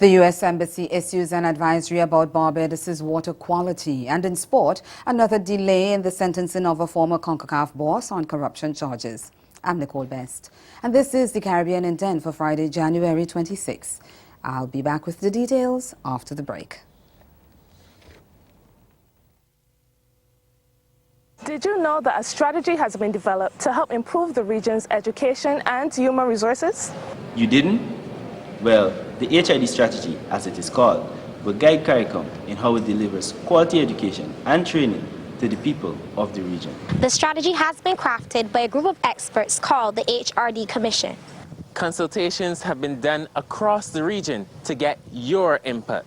The U.S. Embassy issues an advisory about Barbados' water quality. And in sport, another delay in the sentencing of a former CONCACAF boss on corruption charges. I'm Nicole Best, and this is the Caribbean in 10 for Friday, January 26. I'll be back with the details after the break. Did you know that a strategy has been developed to help improve the region's education and human resources? You didn't? Well, the HID strategy, as it is called, will guide CARICOM in how it delivers quality education and training to the people of the region. The strategy has been crafted by a group of experts called the HRD Commission. Consultations have been done across the region to get your input.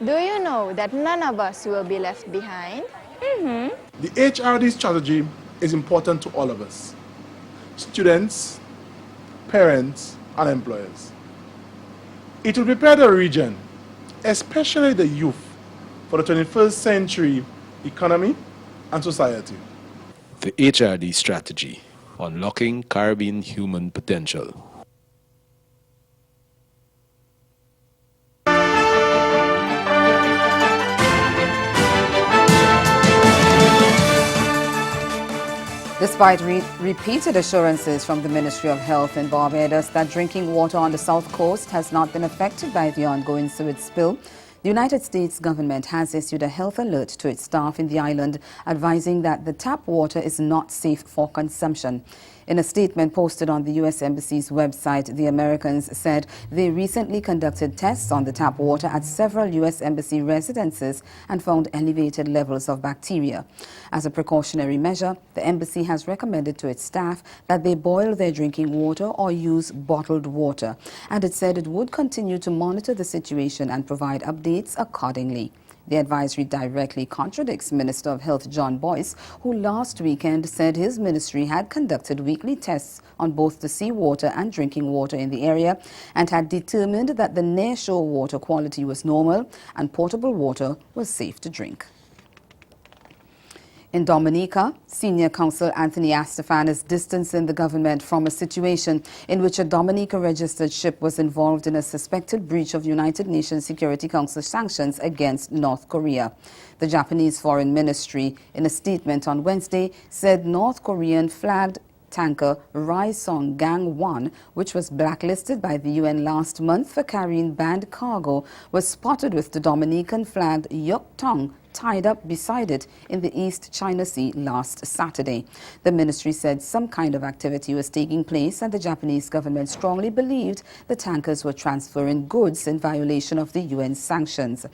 Do you know that none of us will be left behind? The HRD strategy is important to all of us, students, parents, and employers. It will prepare the region, especially the youth, for the 21st century economy and society. The HRD strategy, unlocking Caribbean human potential. Despite repeated assurances from the Ministry of Health in Barbados that drinking water on the south coast has not been affected by the ongoing sewage spill, the United States government has issued a health alert to its staff in the island, advising that the tap water is not safe for consumption. In a statement posted on the U.S. Embassy's website, the Americans said they recently conducted tests on the tap water at several U.S. Embassy residences and found elevated levels of bacteria. As a precautionary measure, the embassy has recommended to its staff that they boil their drinking water or use bottled water, and it said it would continue to monitor the situation and provide updates accordingly. The advisory directly contradicts Minister of Health John Boyce, who last weekend said his ministry had conducted weekly tests on both the seawater and drinking water in the area and had determined that the nearshore water quality was normal and potable water was safe to drink. In Dominica, Senior Counsel Anthony Astafan is distancing the government from a situation in which a Dominica-registered ship was involved in a suspected breach of United Nations Security Council sanctions against North Korea. The Japanese Foreign Ministry, in a statement on Wednesday, said North Korean flagged tanker Raesong Gang 1, which was blacklisted by the UN last month for carrying banned cargo, was spotted with the Dominican-flagged Yok Tong tied up beside it in the East China Sea last Saturday. The ministry said some kind of activity was taking place and the Japanese government strongly believed the tankers were transferring goods in violation of the UN sanctions.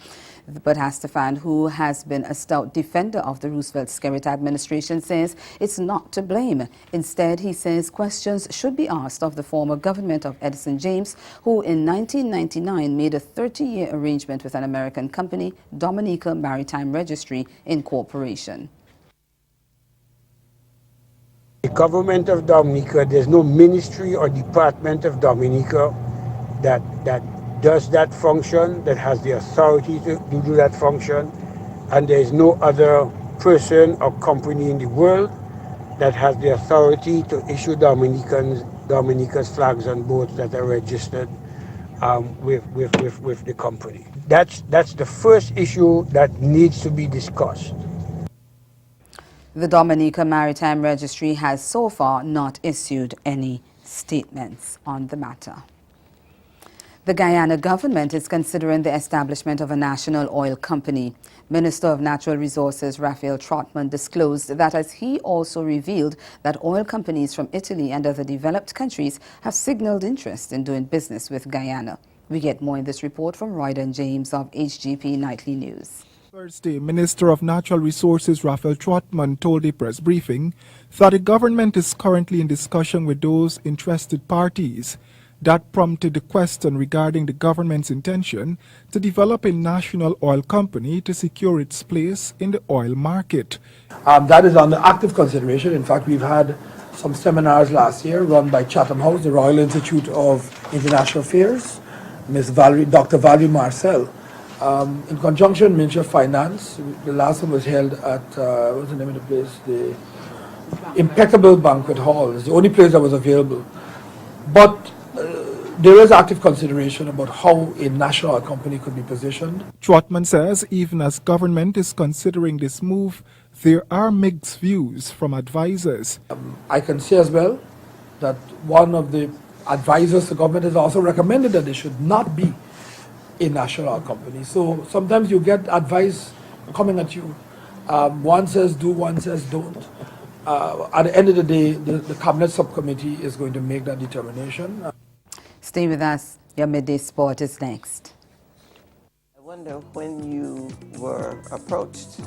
But Astafan, who has been a stout defender of the Roosevelt-Skerrit administration, says it's not to blame. Instead, he says questions should be asked of the former government of Edison James, who in 1999 made a 30-year arrangement with an American company, Dominica Maritime Registry Incorporation. The government of Dominica, there's no ministry or department of Dominica that does that function, that has the authority to do that function, and there is no other person or company in the world that has the authority to issue Dominica's flags on boats that are registered with the company. That's the first issue that needs to be discussed. The Dominica Maritime Registry has so far not issued any statements on the matter. The Guyana government is considering the establishment of a national oil company. Minister of Natural Resources Raphael Trotman disclosed that as he also revealed that oil companies from Italy and other developed countries have signaled interest in doing business with Guyana. We get more in this report from Royden James of HGP Nightly News. Thursday, Minister of Natural Resources Raphael Trotman told a press briefing that the government is currently in discussion with those interested parties. That prompted the question regarding the government's intention to develop a national oil company to secure its place in the oil market. That is under active consideration. In fact, we've had some seminars last year run by Chatham House, the Royal Institute of International Affairs, Dr. Valerie Marcel. In conjunction with Ministry of Finance, the last one was held at, what's the name of the place? The Impeccable Banquet Hall. It's the only place that was available. But there is active consideration about how a national oil company could be positioned. Trotman says even as government is considering this move, there are mixed views from advisors. I can say as well that one of the advisors to government has also recommended that there should not be a national oil company. So sometimes you get advice coming at you. One says do, one says don't. At the end of the day, the Cabinet Subcommittee is going to make that determination. Stay with us. Your Midday Sport is next. I wonder when you were approached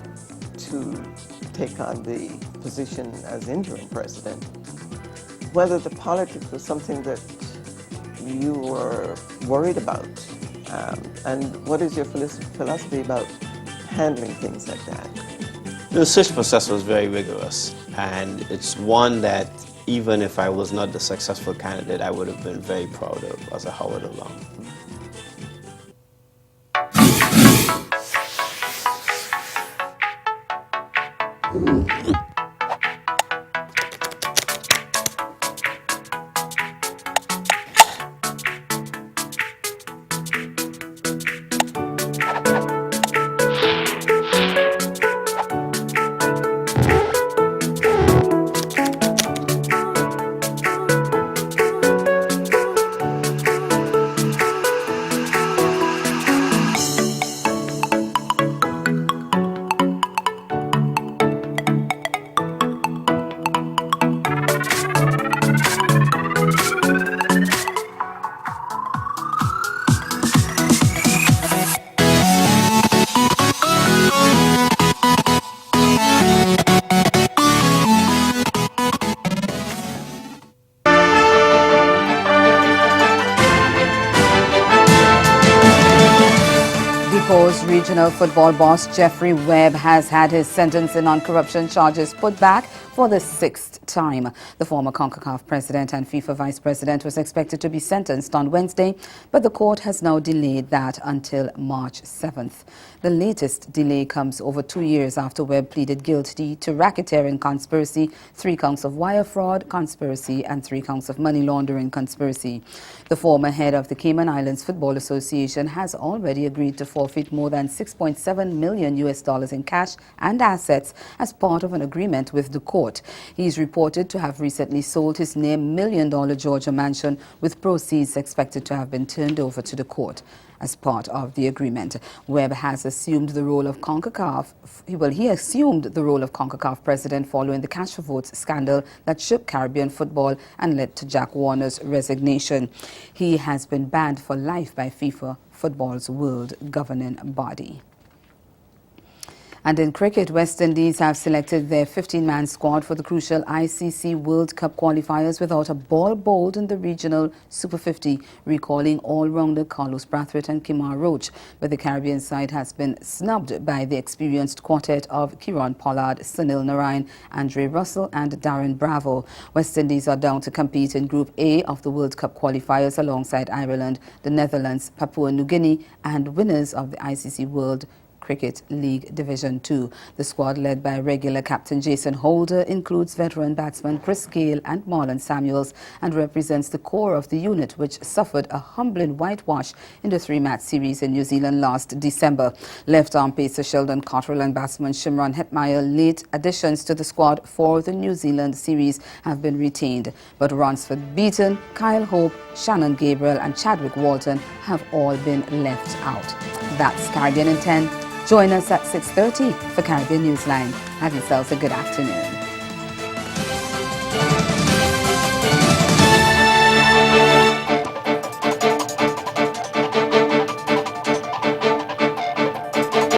to take on the position as interim president, whether the politics was something that you were worried about, and what is your philosophy about handling things like that? The search process was very rigorous, and it's one that even if I was not the successful candidate, I would have been very proud of as a Howard alum. Deposed regional football boss Jeffrey Webb has had his sentencing on corruption charges put back for the 6th time. The former CONCACAF president and FIFA vice president was expected to be sentenced on Wednesday, but the court has now delayed that until March 7th. The latest delay comes over 2 years after Webb pleaded guilty to racketeering conspiracy, 3 counts of wire fraud conspiracy, and 3 counts of money laundering conspiracy. The former head of the Cayman Islands Football Association has already agreed to forfeit more than $6.7 million in cash and assets as part of an agreement with the court. He is reported to have recently sold his near $1 million Georgia mansion, with proceeds expected to have been turned over to the court as part of the agreement. Webb has assumed the role of CONCACAF. He assumed the role of CONCACAF president following the cash for votes scandal that shook Caribbean football and led to Jack Warner's resignation. He has been banned for life by FIFA, football's world governing body. And in cricket, West Indies have selected their 15-man squad for the crucial ICC World Cup qualifiers without a ball bowled in the regional Super 50, recalling all-rounder Carlos Brathwaite and Kemar Roach. But the Caribbean side has been snubbed by the experienced quartet of Kieron Pollard, Sunil Narayan, Andre Russell and Darren Bravo. West Indies are down to compete in Group A of the World Cup qualifiers alongside Ireland, the Netherlands, Papua New Guinea and winners of the ICC World Cricket League Division 2. The squad, led by regular captain Jason Holder, includes veteran batsman Chris Gayle and Marlon Samuels and represents the core of the unit, which suffered a humbling whitewash in the 3-match series in New Zealand last December. Left-arm pacer Sheldon Cottrell and batsman Shimron Hetmeyer, late additions to the squad for the New Zealand series, have been retained. But Ransford Beaton, Kyle Hope, Shannon Gabriel and Chadwick Walton have all been left out. That's Caribbean in 10. Join us at 6:30 for Caribbean Newsline. Have yourselves a good afternoon.